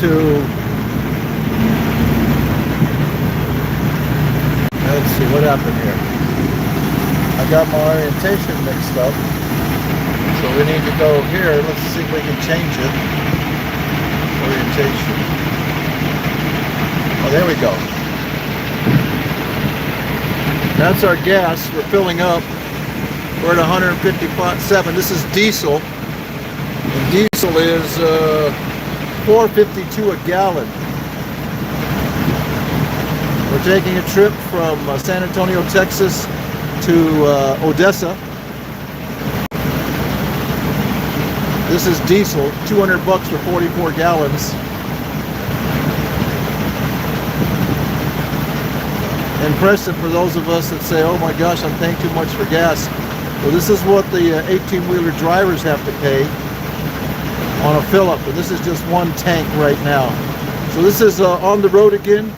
to, let's see what happened here. I got my orientation mixed up, so we need to go here. Let's see if we can change it. Orientation. Oh, there we go. That's our gas. We're filling up. We're at 150.7. This is diesel. And diesel is $4.52 a gallon. We're taking a trip from San Antonio, Texas to Odessa. This is diesel, $200 for 44 gallons. Impressive for those of us that say, oh my gosh, I'm paying too much for gas. Well, this is what the 18-wheeler drivers have to pay on a fill-up, and this is just one tank right now. So this is on the road again,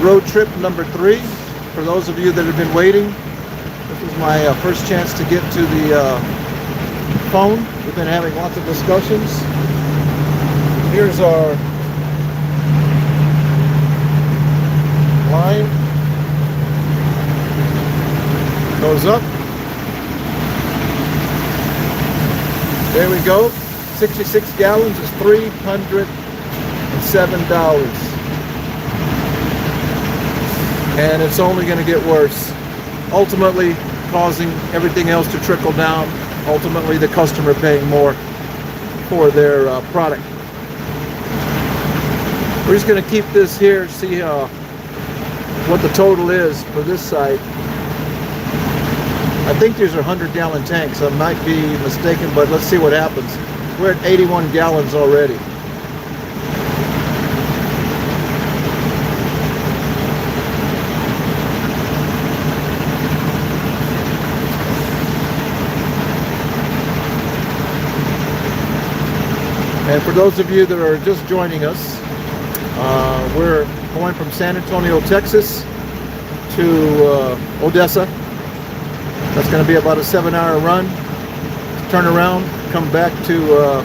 road trip number 3. For those of you that have been waiting, this is my first chance to get to the phone. We've been having lots of discussions. Here's our line. Goes up. There we go. 66 gallons is $307. And it's only going to get worse. Ultimately causing everything else to trickle down. Ultimately the customer paying more for their product. We're just going to keep this here, see what the total is for this side. I think these are 100-gallon tanks. I might be mistaken, but let's see what happens. We're at 81 gallons already. And for those of you that are just joining us, we're going from San Antonio, Texas to Odessa. That's going to be about a 7-hour run. Turn around, come back to,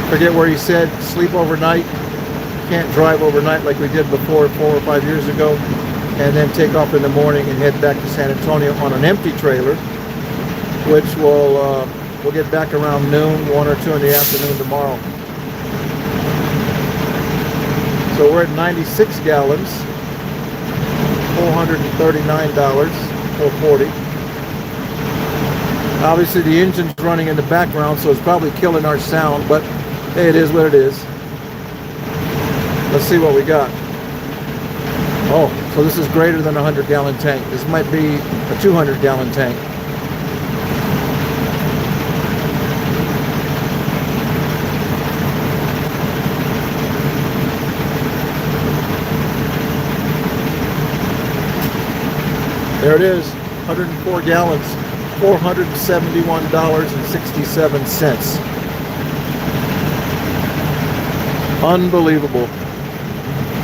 forget where he said, sleep overnight. Can't drive overnight like we did before 4 or 5 years ago. And then take off in the morning and head back to San Antonio on an empty trailer, which will we'll get back around noon, 1 or 2 in the afternoon tomorrow. So we're at 96 gallons, $439, $440. Obviously the engine's running in the background, so it's probably killing our sound, but hey, it is what it is. Let's see what we got. Oh, so this is greater than a 100-gallon tank. This might be a 200-gallon tank. There it is, 104 gallons, $471.67. Unbelievable.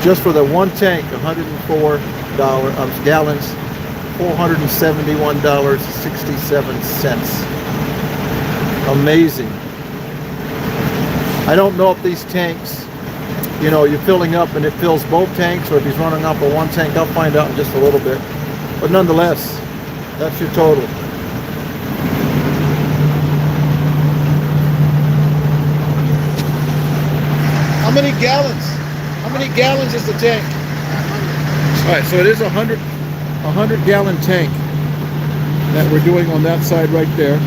Just for the one tank, 104 gallons, $471.67. Amazing. I don't know if these tanks, you know, you're filling up and it fills both tanks, or if he's running off of one tank. I'll find out in just a little bit. But nonetheless, that's your total. How many gallons? How many gallons is the tank? All right, so it is a 100-gallon tank that we're doing on that side right there.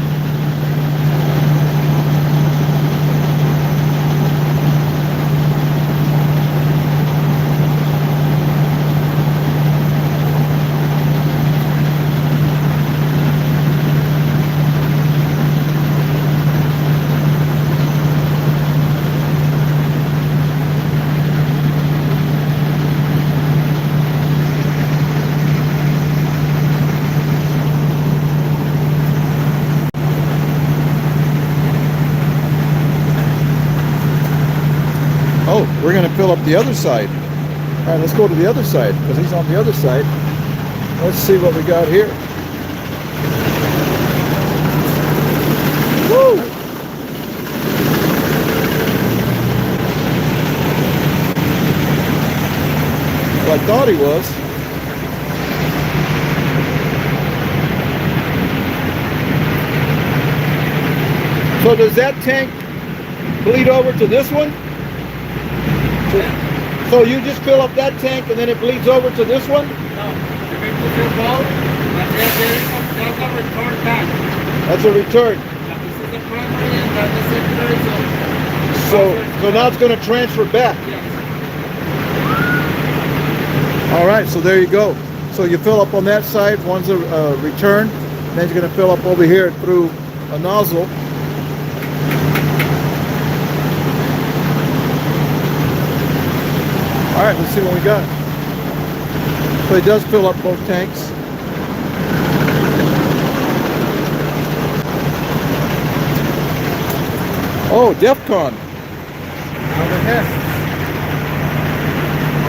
Oh, we're going to fill up the other side. All right, let's go to the other side, because he's on the other side. Let's see what we got here. Woo! I thought he was. So does that tank bleed over to this one? So you just fill up that tank and then it bleeds over to this one? No, you need to fill both, but there's a return tank. That's a return. Yeah, this is the primary and that's the secondary. So now it's going to transfer back. Yes. All right, so there you go. So you fill up on that side, one's a return, and then you're going to fill up over here through a nozzle. All right, let's see what we got. So it does fill up both tanks. Oh, DEFCON. Over here.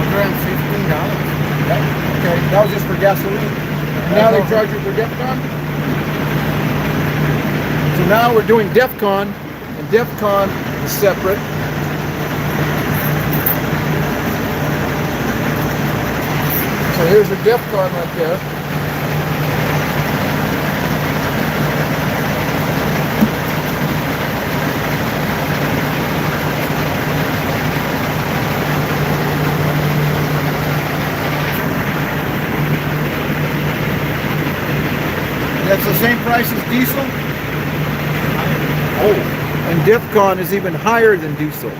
$115. Okay, that was just for gasoline. Now they charge you for DEFCON? So now we're doing DEFCON, and DEFCON is separate. So here's your DEFCON right there. That's the same price as diesel? Oh, and DEFCON is even higher than diesel.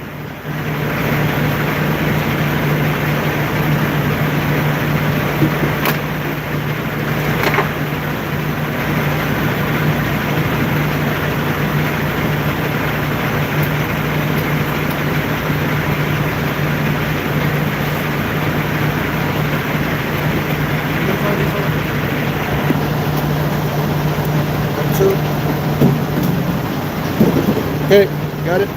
Okay, got it.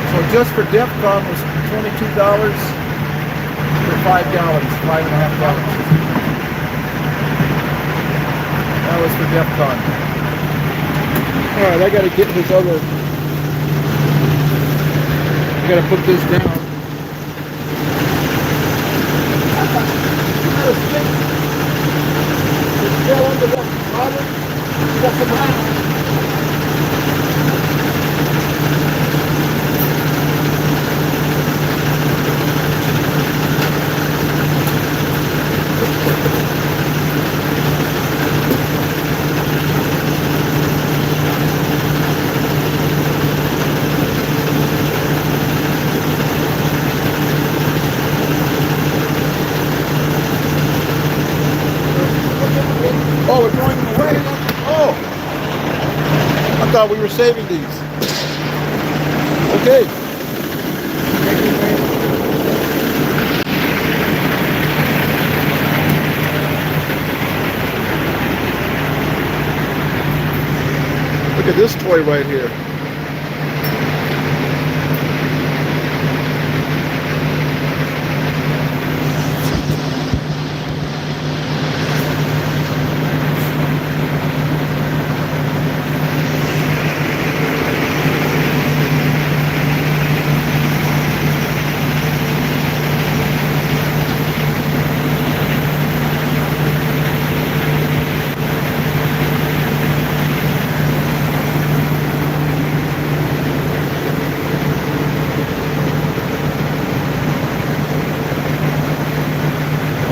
So just for DEFCON was $22 for 5 gallons, 5.5 gallons. That was for DEFCON. All right, I got to get this other. I got to put this down. It's still under that bottom. That's the bottom. Oh, we're throwing them away? Oh! I thought we were saving these. Okay. Look at this toy right here.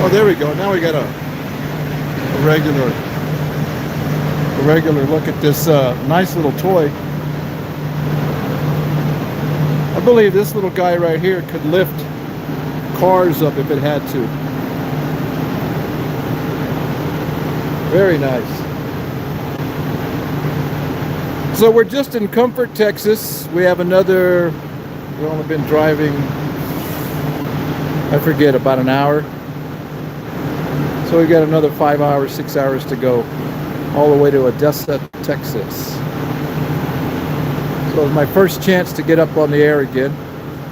Oh, there we go. Now we got a regular look at this nice little toy. I believe this little guy right here could lift cars up if it had to. Very nice. So we're just in Comfort, Texas. We have another, we've only been driving, I forget, about an hour. So we got another 5 hours, 6 hours to go, all the way to Odessa, Texas. So it's my first chance to get up on the air again.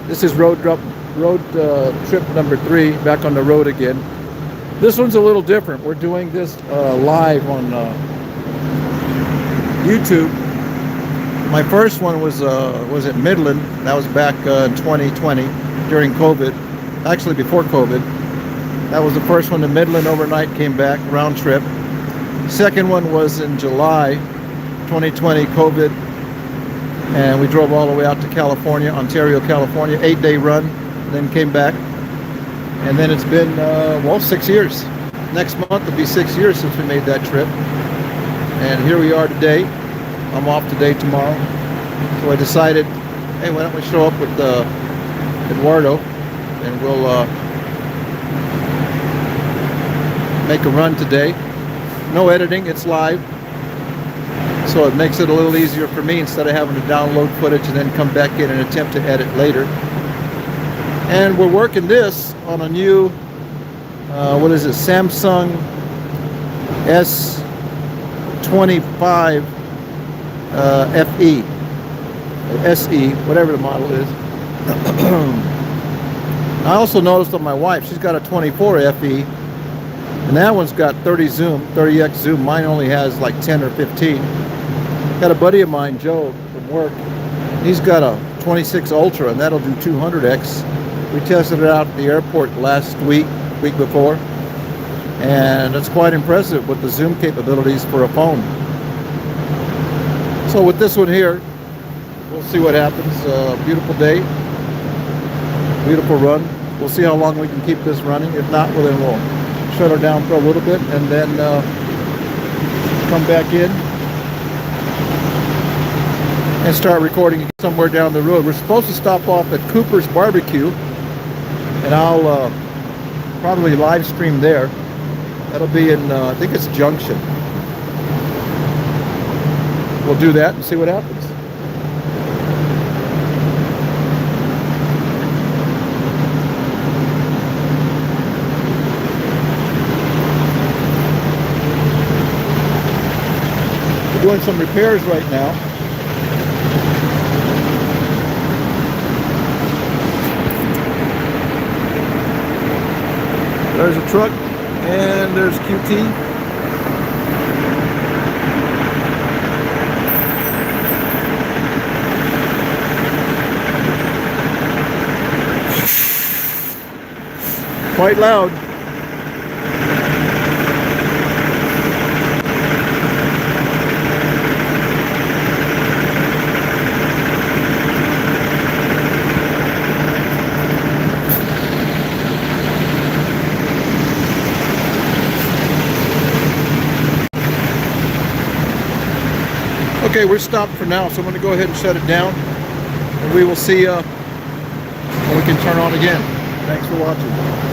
This is road trip number 3, back on the road again. This one's a little different. We're doing this live on YouTube. My first one was at Midland. That was back in 2020 during COVID. Actually, before COVID. That was the first one to Midland overnight, came back, round trip. Second one was in July 2020, COVID. And we drove all the way out to California, Ontario, California, 8-day run, then came back. And then it's been, 6 years. Next month it'll be 6 years since we made that trip. And here we are today. I'm off today, tomorrow. So I decided, hey, why don't we show up with Eduardo and we'll make a run today. No editing, it's live. So it makes it a little easier for me instead of having to download footage and then come back in and attempt to edit later. And we're working this on a new, Samsung S25 FE, or SE, whatever the model is. I also noticed on my wife, she's got a 24 FE, and that one's got 30x zoom. Mine only has like 10 or 15. Got a buddy of mine, Joe, from work. He's got a 26 Ultra, and that'll do 200x. We tested it out at the airport last week before, and it's quite impressive with the zoom capabilities for a phone. So with this one here, we'll see what happens. Beautiful day, beautiful run. We'll see how long we can keep this running. If not, well, then we'll shut her down for a little bit and then come back in and start recording somewhere down the road. We're supposed to stop off at Cooper's Barbecue, and I'll probably live stream there. That'll be in, I think it's Junction. We'll do that and see what happens. We're doing some repairs right now. There's a truck and there's QT. Quite loud. Okay, we're stopped for now, so I'm going to go ahead and shut it down, and we will see when we can turn on again. Thanks for watching.